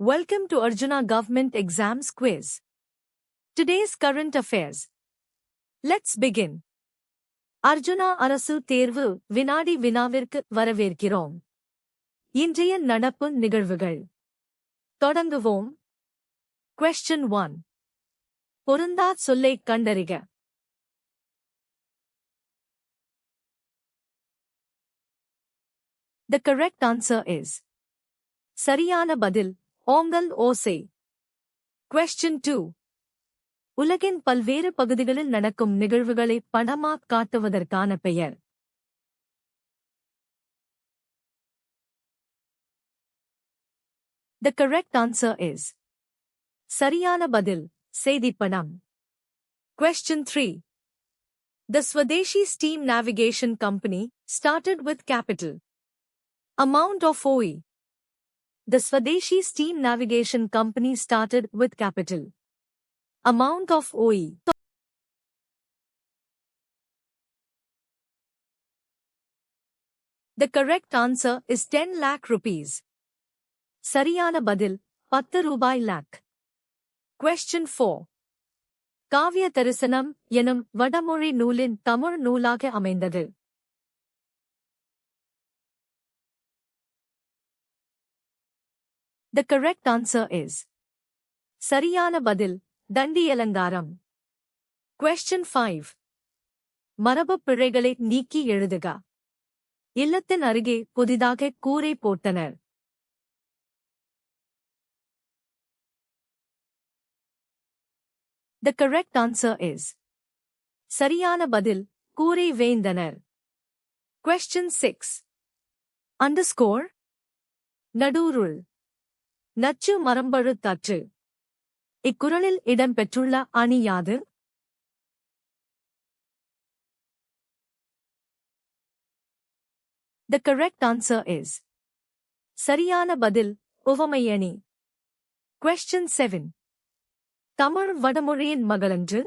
Welcome to Arjuna Government Exams Quiz. Today's current affairs. Let's begin. Arjuna அரசு தேர்வு வினாடி வினாவிற்கு வரவேற்கிறோம். இன்றைய நடப்பு நிகழ்வுகள். தொடங்குவோம். Question 1. பொருந்தா சொல்லைக் கண்டறிக. The correct answer is. சரியான பதில் ஓங்கல் ஓசை. Question 2. உலகின் பல்வேறு பகுதிகளில் நடக்கும் நிகழ்வுகளை படமாக் காட்டுவதற்கான பெயர். The correct answer is. சரியான பதில் செய்திப்படம். Question 3. The Swadeshi Steam Navigation Company started with capital. Amount of OE. The Swadeshi Steam Navigation Company started with capital. Amount of OE. The correct answer is 10 lakh rupees. சரியான பதில் 10 ரூபாய் lakh. Question 4. காவிய தரிசனம் எனும் வடமொழி நூலின் தமிழ் நூலாக அமைந்தது. The correct answer is. சரியான பதில் தண்டியலங்காரம். Question 5. மரபுப் பிழைகளை நீக்கி எழுதுக. இல்லத்தின் அருகே புதிதாக கூரை போட்டனர். The correct answer is. சரியான பதில் கூரை வேய்ந்தனர். Question 6. Underscore. நடுருள். நச்சு மரம்பழு தற்று. இக்குறளில் இடம்பெற்றுள்ள அணி யாது? The correct answer is. சரியான பதில் உவமையணி. Question 7. தமிழ் வடமொழியின் மகளன்று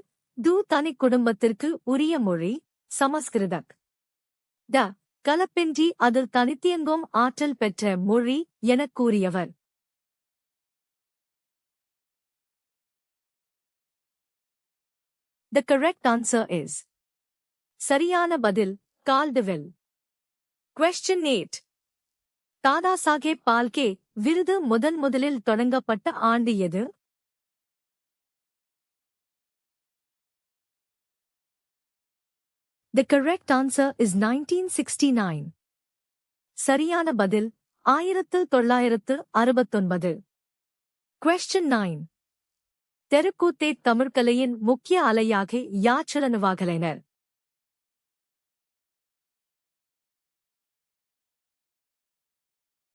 தனி குடும்பத்திற்கு உரிய மொழி சமஸ்கிருதக். கலப்பின்றி அதில் தனித்தியங்கும் ஆற்றல் பெற்ற மொழி எனக் கூறியவர். The correct answer is. சரியான பதில் கால்டுவெல். Question 8. தாதாசாகேப் பால்கே விருது முதலில் தொடங்கப்பட்ட ஆண்டு எது? The correct answer is 1969. சரியான பதில் 1969. Question 9. தெருக்கூத்தை தமிழ்கலையின் முக்கிய அலையாக யாச்சலனுவாகலைனர்.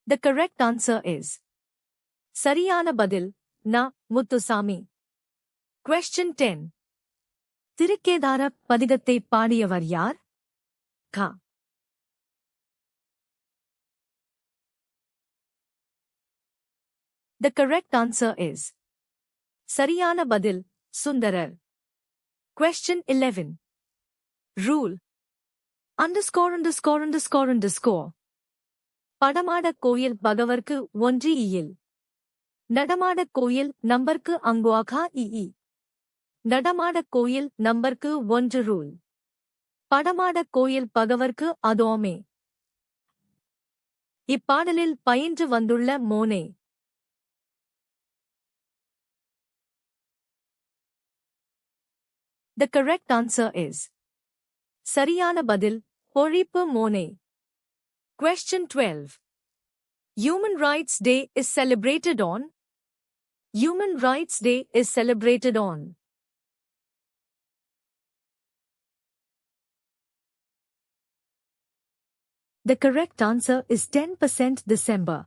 The correct answer is. சரியான பதில் முத்துசாமி. Question 10. திருக்கேதார பதிகத்தை பாடியவர் யார்? The correct answer is. சரியான பதில் சுந்தரர். Question 11. Rule. ______. படமாடக் கோயில் பகவர்க்கு ஒன்று இயில். நடமாடக் கோயில் நம்பர்க்கு அங்குவாகா இ. நடமாடக் கோயில் நம்பர்க்கு ஒன்று ரூல். படமாடக் கோயில் பகவர்க்கு அதோமே. இப்பாடலில் பயின்று வந்துள்ள மோனே. The correct answer is. சரியான பதில் பொழிப்பு மோனே. Question 12. Human Rights Day is celebrated on. Human Rights Day is celebrated on. The correct answer is 10% December.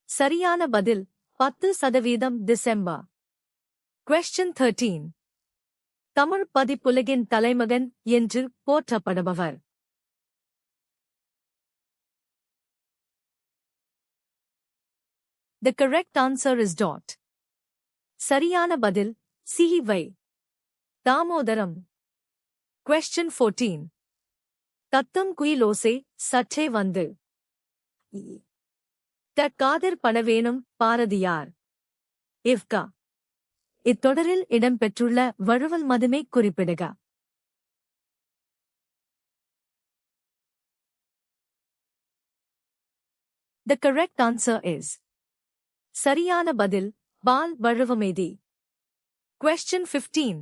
சரியான பதில் 10% December. Question 13. தமிழ் பதிப்புலகின் தலைமகன் என்று போற்றப்படுபவர். The correct answer is . சரியான பதில் சி.வை. தாமோதரம். Question 14. தத்தும் குயிலோசை சற்றே வந்து. காதிர் பணவேணும் பாரதியார். இவ்கா. இத்தொடரில் இடம்பெற்றுள்ள வழுவல் மதுமை குறிப்பிடுக. The correct answer is சரியான பதில் பால் வழுவமேதி. Question 15.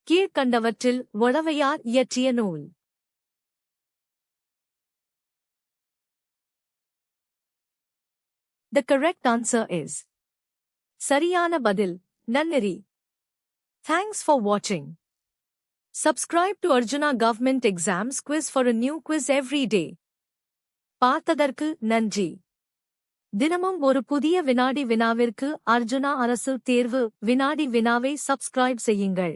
கீழ்க்கண்டவற்றில் ஒளவையார் இயற்றிய நூல். The correct answer is சரியான பதில் நன்னெறி. Thanks for watching. Subscribe to Arjuna Government Exams Quiz for a new quiz every day. பார்த்ததற்கு நன்றி. தினமும் ஒரு புதிய வினாடி வினாவிற்கு அர்ஜுனா அரசு தேர்வு வினாடி வினாவை சப்ஸ்கிரைப் செய்யுங்கள்.